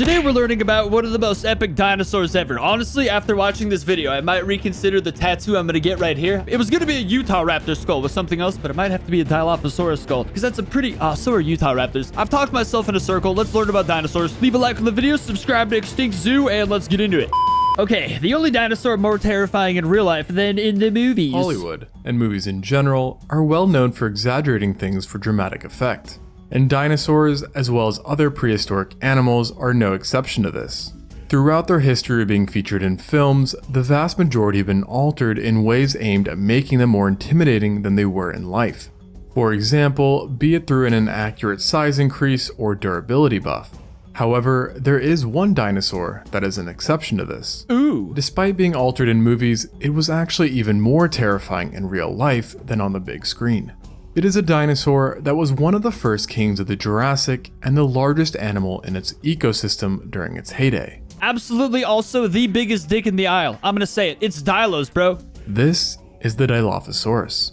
Today we're learning about one of the most epic dinosaurs ever. Honestly, after watching this video, I might reconsider the tattoo I'm gonna get right here. It was gonna be a Utah raptor skull with something else, but it might have to be a Dilophosaurus skull, because that's a pretty, so are Utah raptors. I've talked myself in a circle. Let's learn about dinosaurs. Leave a like on the video, subscribe to Extinct Zoo, and let's get into it. Okay, the only dinosaur more terrifying in real life than in the movies. Hollywood, and movies in general, are well known for exaggerating things for dramatic effect. And dinosaurs, as well as other prehistoric animals, are no exception to this. Throughout their history of being featured in films, the vast majority have been altered in ways aimed at making them more intimidating than they were in life. For example, be it through an inaccurate size increase or durability buff. However, there is one dinosaur that is an exception to this. Ooh. Despite being altered in movies, it was actually even more terrifying in real life than on the big screen. It is a dinosaur that was one of the first kings of the Jurassic and the largest animal in its ecosystem during its heyday. Absolutely also the biggest dick in the aisle. I'm gonna say it. It's Dilos, bro. This is the Dilophosaurus.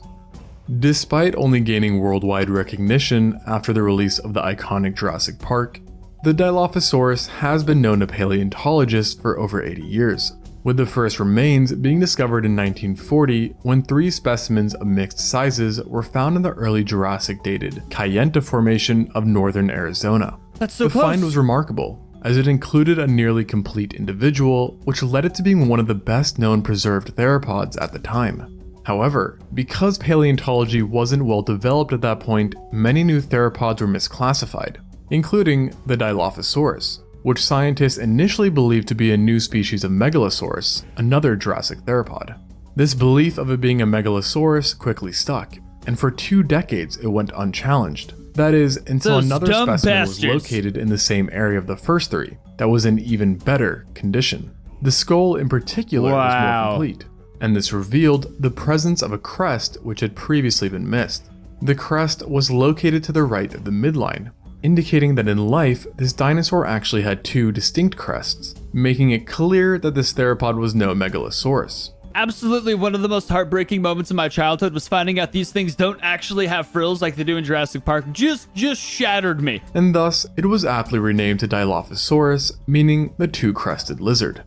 Despite only gaining worldwide recognition after the release of the iconic Jurassic Park, the Dilophosaurus has been known to paleontologists for over 80 years, with the first remains being discovered in 1940 when 3 specimens of mixed sizes were found in the early Jurassic-dated Kayenta Formation of northern Arizona. That's so The close. find was remarkable, as it included a nearly complete individual, which led it to being one of the best-known preserved theropods at the time. However, because paleontology wasn't well developed at that point, many new theropods were misclassified, including the Dilophosaurus, which scientists initially believed to be a new species of Megalosaurus, another Jurassic theropod. This belief of it being a Megalosaurus quickly stuck, and for 2 decades it went unchallenged. That is, until Those another dumb specimen bastards. was located in the same area of the first 3, that was in even better condition. The skull in particular was Wow. more complete, and this revealed the presence of a crest which had previously been missed. The crest was located to the right of the midline, indicating that in life, this dinosaur actually had 2 distinct crests, making it clear that this theropod was no Megalosaurus. Absolutely one of the most heartbreaking moments of my childhood was finding out these things don't actually have frills like they do in Jurassic Park. Just shattered me. And thus, it was aptly renamed to Dilophosaurus, meaning the 2-crested lizard,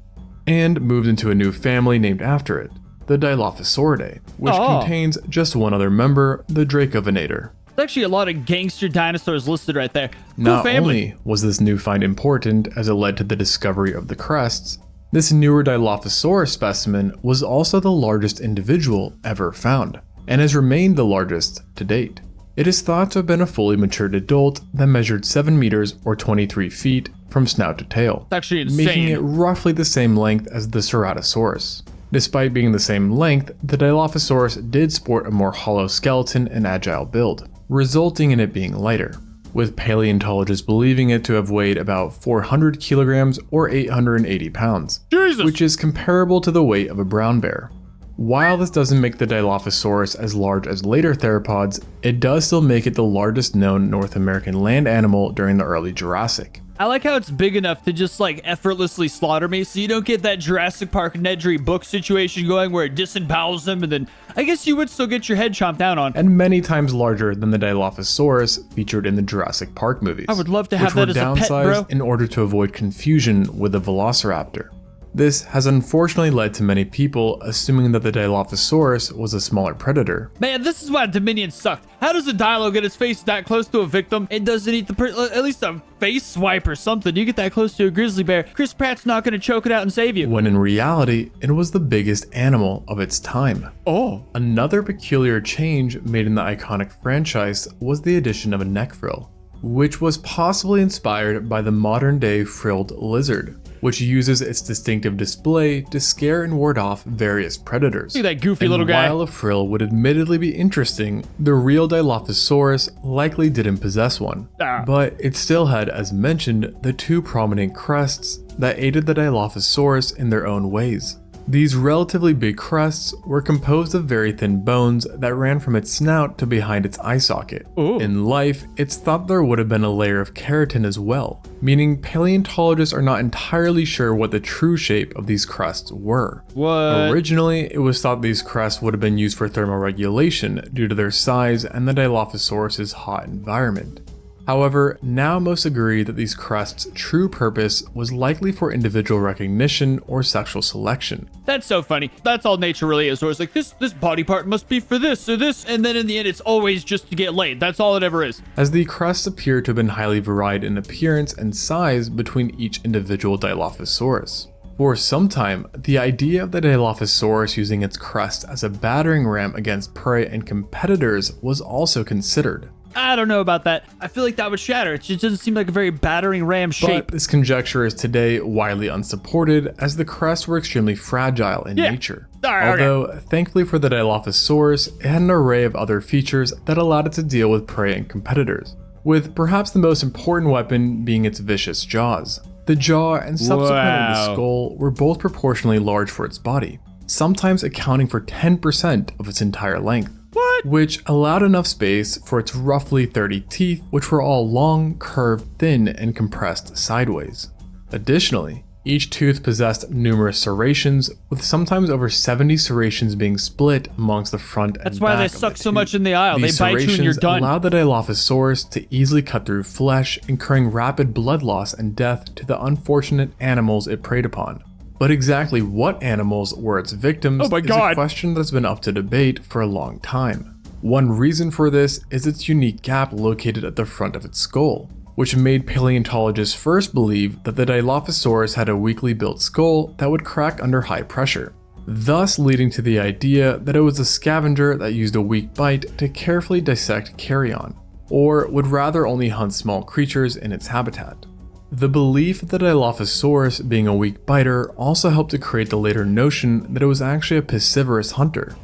and moved into a new family named after it, the Dilophosauridae, which contains just one other member, the Dracovenator. There's actually a lot of gangster dinosaurs listed right there. Cool Not family. only was this new find important as it led to the discovery of the crests, this newer Dilophosaurus specimen was also the largest individual ever found, and has remained the largest to date. It is thought to have been a fully matured adult that measured 7 meters or 23 feet from snout to tail, It's actually insane. making it roughly the same length as the Ceratosaurus. Despite being the same length, the Dilophosaurus did sport a more hollow skeleton and agile build, resulting in it being lighter, with paleontologists believing it to have weighed about 400 kilograms or 880 pounds, Jesus. which is comparable to the weight of a brown bear. While this doesn't make the Dilophosaurus as large as later theropods, it does still make it the largest known North American land animal during the early Jurassic. I like how it's big enough to just like effortlessly slaughter me, so you don't get that Jurassic Park Nedry book situation going where it disembowels him, and then I guess you would still get your head chomped down on. And many times larger than the Dilophosaurus featured in the Jurassic Park movies. I would love to have that which as were a pet, bro. downsized in order to avoid confusion with the Velociraptor. This has unfortunately led to many people assuming that the Dilophosaurus was a smaller predator. Man, this is why Dominion sucked. How does a Dilo get his face that close to a victim and doesn't eat at least a face swipe or something? You get that close to a grizzly bear, Chris Pratt's not gonna choke it out and save you. When in reality, it was the biggest animal of its time. Oh. Another peculiar change made in the iconic franchise was the addition of a neck frill, which was possibly inspired by the modern-day frilled lizard, which uses its distinctive display to scare and ward off various predators. Look at that goofy And little guy. while a frill would admittedly be interesting, the real Dilophosaurus likely didn't possess one. But it still had, as mentioned, the 2 prominent crests that aided the Dilophosaurus in their own ways. These relatively big crests were composed of very thin bones that ran from its snout to behind its eye socket. Ooh. In life, it's thought there would have been a layer of keratin as well, meaning paleontologists are not entirely sure what the true shape of these crests were. What? Originally, it was thought these crests would have been used for thermal regulation due to their size and the Dilophosaurus's hot environment. However, now most agree that these crests' true purpose was likely for individual recognition or sexual selection. That's so funny. That's all nature really is. Where it's like, this body part must be for this or this, and then in the end, it's always just to get laid. That's all it ever is. As the crests appear to have been highly varied in appearance and size between each individual Dilophosaurus. For some time, the idea of the Dilophosaurus using its crest as a battering ram against prey and competitors was also considered. I don't know about that. I feel like that would shatter. It just doesn't seem like a very battering ram shape. But this conjecture is today widely unsupported, as the crests were extremely fragile in nature. Although, thankfully for the Dilophosaurus, it had an array of other features that allowed it to deal with prey and competitors, with perhaps the most important weapon being its vicious jaws. The jaw and subsequently the skull were both proportionally large for its body, sometimes accounting for 10% of its entire length. Which allowed enough space for its roughly 30 teeth, which were all long, curved, thin, and compressed sideways. Additionally, each tooth possessed numerous serrations, with sometimes over 70 serrations being split amongst the front and back. That's why they suck so much in the aisle. These they bite you and you're done. Allowed the Dilophosaurus to easily cut through flesh, incurring rapid blood loss and death to the unfortunate animals it preyed upon. But exactly what animals were its victims is a question that's been up to debate for a long time. One reason for this is its unique gap located at the front of its skull, which made paleontologists first believe that the Dilophosaurus had a weakly built skull that would crack under high pressure, thus leading to the idea that it was a scavenger that used a weak bite to carefully dissect carrion, or would rather only hunt small creatures in its habitat. The belief that the Dilophosaurus being a weak biter also helped to create the later notion that it was actually a piscivorous hunter.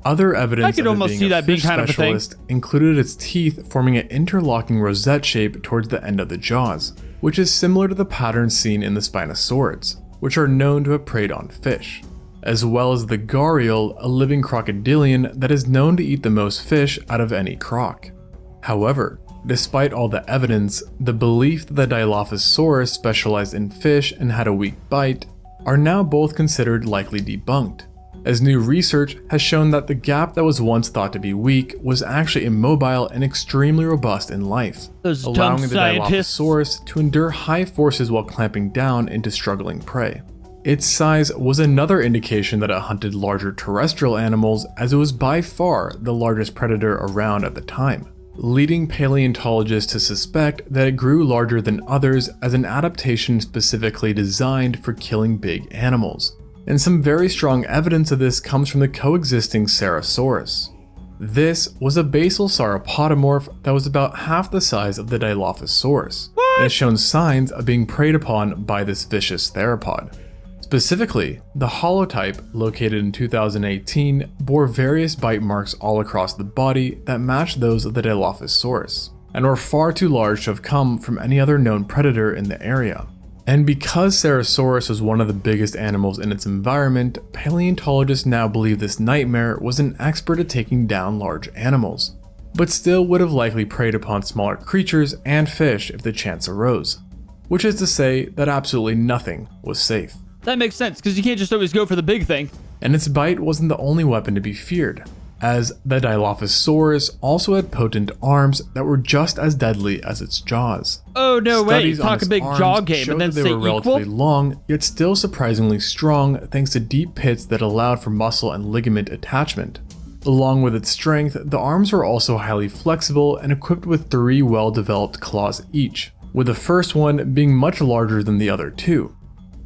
Other evidence of it being a fish specialist included its teeth forming an interlocking rosette shape towards the end of the jaws, which is similar to the pattern seen in the Spinosaurids, which are known to have preyed on fish, as well as the gharial, a living crocodilian that is known to eat the most fish out of any croc. However, despite all the evidence, the belief that the Dilophosaurus specialized in fish and had a weak bite are now both considered likely debunked, as new research has shown that the gap that was once thought to be weak was actually immobile and extremely robust in life, allowing the Dilophosaurus to endure high forces while clamping down into struggling prey. Its size was another indication that it hunted larger terrestrial animals, as it was by far the largest predator around at the time, leading paleontologists to suspect that it grew larger than others as an adaptation specifically designed for killing big animals. And some very strong evidence of this comes from the coexisting Ceratosaurus. This was a basal sauropodomorph that was about half the size of the Dilophosaurus, and has shown signs of being preyed upon by this vicious theropod. Specifically, the holotype, located in 2018, bore various bite marks all across the body that matched those of the Dilophosaurus, and were far too large to have come from any other known predator in the area. And because Ceratosaurus was one of the biggest animals in its environment, paleontologists now believe this nightmare was an expert at taking down large animals, but still would have likely preyed upon smaller creatures and fish if the chance arose, which is to say that absolutely nothing was safe. That makes sense, because you can't just always go for the big thing. And its bite wasn't the only weapon to be feared, as the Dilophosaurus also had potent arms that were just as deadly as its jaws. Oh no way, talk a big jaw game and then say they were relatively long, yet still surprisingly strong thanks to deep pits that allowed for muscle and ligament attachment. Along with its strength, the arms were also highly flexible and equipped with 3 well-developed claws each, with the first one being much larger than the other 2.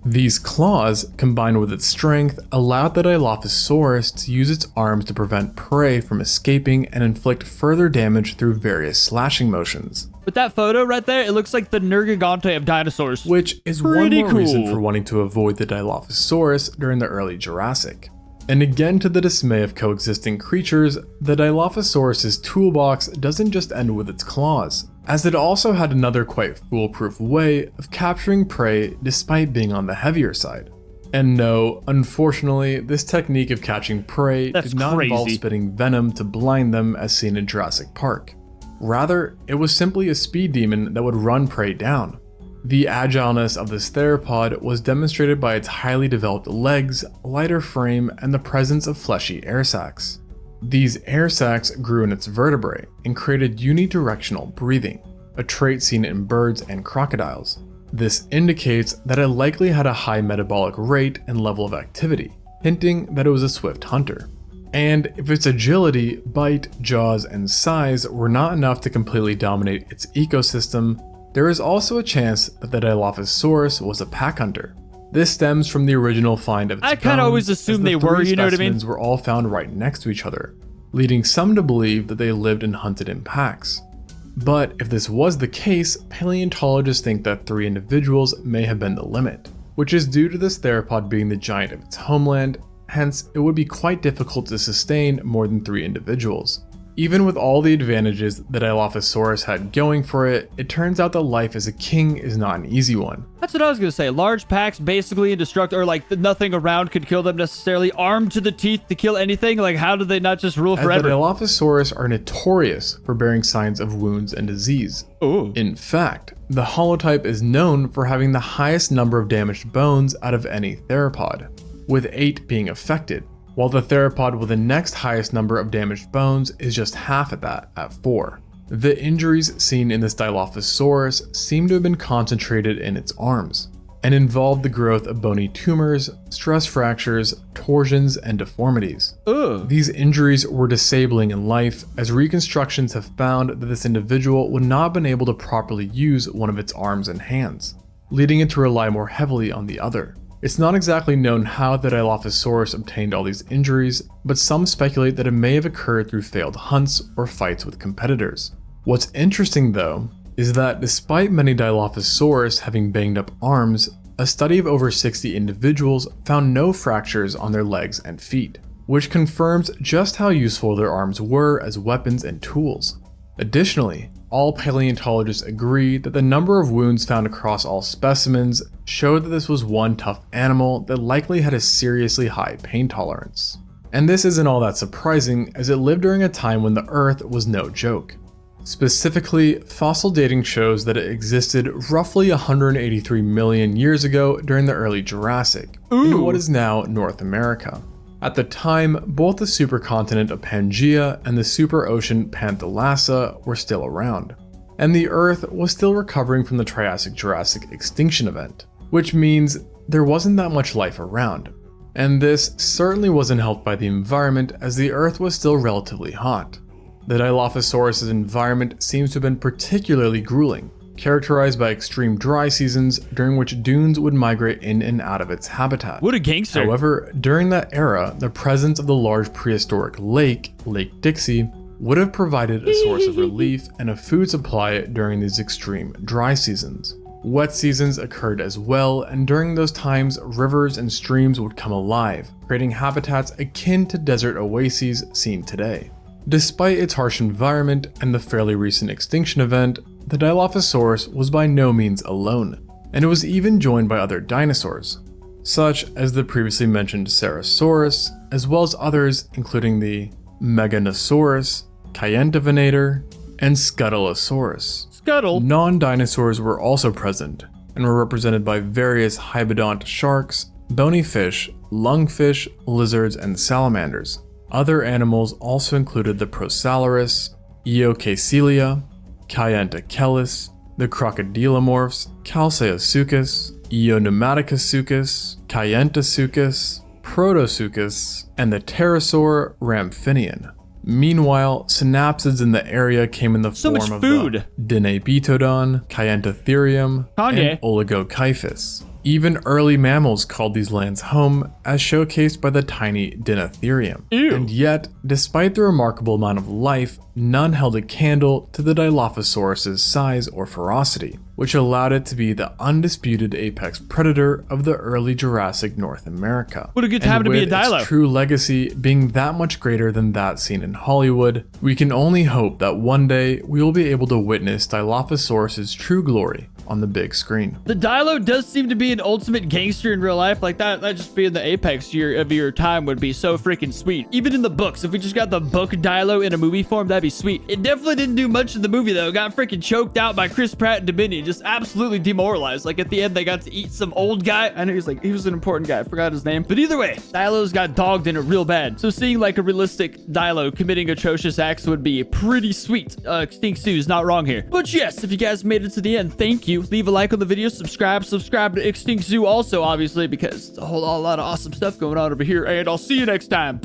These claws, combined with its strength, allowed the Dilophosaurus to use its arms to prevent prey from escaping and inflict further damage through various slashing motions. With that photo right there, it looks like the Nergigante of dinosaurs. Which is one more reason for wanting to avoid the Dilophosaurus during the early Jurassic. And again, to the dismay of coexisting creatures, the Dilophosaurus's toolbox doesn't just end with its claws, as it also had another quite foolproof way of capturing prey despite being on the heavier side. And no, unfortunately, this technique of catching prey did not involve spitting venom to blind them as seen in Jurassic Park. Rather, it was simply a speed demon that would run prey down. The agileness of this theropod was demonstrated by its highly developed legs, lighter frame, and the presence of fleshy air sacs. These air sacs grew in its vertebrae and created unidirectional breathing, a trait seen in birds and crocodiles. This indicates that it likely had a high metabolic rate and level of activity, hinting that it was a swift hunter. And if its agility, bite, jaws, and size were not enough to completely dominate its ecosystem, there is also a chance that the Dilophosaurus was a pack hunter. This stems from the original find of its I kind of always assumed they were, you know what I mean? Specimens were all found right next to each other, leading some to believe that they lived and hunted in packs. But if this was the case, paleontologists think that 3 individuals may have been the limit, which is due to this theropod being the giant of its homeland. Hence, it would be quite difficult to sustain more than 3 individuals. Even with all the advantages that Dilophosaurus had going for it, it turns out that life as a king is not an easy one. That's what I was gonna say. Large packs, basically indestructible, or like nothing around could kill them necessarily. Armed to the teeth to kill anything. Like, how did they not just rule forever? As the Dilophosaurus are notorious for bearing signs of wounds and disease. Ooh. In fact, the holotype is known for having the highest number of damaged bones out of any theropod, with 8 being affected, while the theropod with the next highest number of damaged bones is just half at that, at 4. The injuries seen in this Dilophosaurus seem to have been concentrated in its arms, and involved the growth of bony tumors, stress fractures, torsions, and deformities. Ugh. These injuries were disabling in life, as reconstructions have found that this individual would not have been able to properly use one of its arms and hands, leading it to rely more heavily on the other. It's not exactly known how the Dilophosaurus obtained all these injuries, but some speculate that it may have occurred through failed hunts or fights with competitors. What's interesting though, is that despite many Dilophosaurus having banged up arms, a study of over 60 individuals found no fractures on their legs and feet, which confirms just how useful their arms were as weapons and tools. Additionally, all paleontologists agree that the number of wounds found across all specimens showed that this was one tough animal that likely had a seriously high pain tolerance. And this isn't all that surprising, as it lived during a time when the Earth was no joke. Specifically, fossil dating shows that it existed roughly 183 million years ago during the early Jurassic, in what is now North America. At the time, both the supercontinent of Pangaea and the superocean Panthalassa were still around, and the Earth was still recovering from the Triassic-Jurassic extinction event, which means there wasn't that much life around. And this certainly wasn't helped by the environment, as the Earth was still relatively hot. The Dilophosaurus' environment seems to have been particularly grueling, characterized by extreme dry seasons during which dunes would migrate in and out of its habitat. What a gangster. However, during that era, the presence of the large prehistoric lake, Lake Dixie, would have provided a source of relief and a food supply during these extreme dry seasons. Wet seasons occurred as well, and during those times, rivers and streams would come alive, creating habitats akin to desert oases seen today. Despite its harsh environment and the fairly recent extinction event, the Dilophosaurus was by no means alone, and it was even joined by other dinosaurs, such as the previously mentioned Ceratosaurus, as well as others including the Meganosaurus, Kayentavenator, and Scuttleosaurus. Scuttle. Non-dinosaurs were also present, and were represented by various hybodont sharks, bony fish, lungfish, lizards, and salamanders. Other animals also included the Prosalurus, Eocaecilia, Kayentachelys, the crocodilomorphs, Chalceosuchus, Eonematocosuchus, Kayentasuchus, Protosuchus, and the pterosaur Ramphinion. Meanwhile, synapsids in the area came in the form of the Dinabetodon, Kayentatherium, and Oligokyphus. Even early mammals called these lands home, as showcased by the tiny Dinotherium. Ew. And yet, despite the remarkable amount of life, none held a candle to the Dilophosaurus' size or ferocity, which allowed it to be the undisputed apex predator of the early Jurassic North America. What a good time to be a dilo. Its true legacy being that much greater than that seen in Hollywood, we can only hope that one day we will be able to witness Dilophosaurus' true glory on the big screen. The Dilo does seem to be an ultimate gangster in real life. Like that just being the apex of your time would be so freaking sweet. Even in the books, if we just got the book Dilo in a movie form, that'd be sweet. It definitely didn't do much in the movie though. Got freaking choked out by Chris Pratt and Dominion. Just absolutely demoralized. Like at the end, they got to eat some old guy. I know he was an important guy. I forgot his name. But either way, Dilo's got dogged in it real bad. So seeing like a realistic Dilo committing atrocious acts would be pretty sweet. Extinct Sue's not wrong here. But yes, if you guys made it to the end, thank you. Leave a like on the video, subscribe to Extinct Zoo also, obviously, because it's a whole lot of awesome stuff going on over here. And I'll see you next time.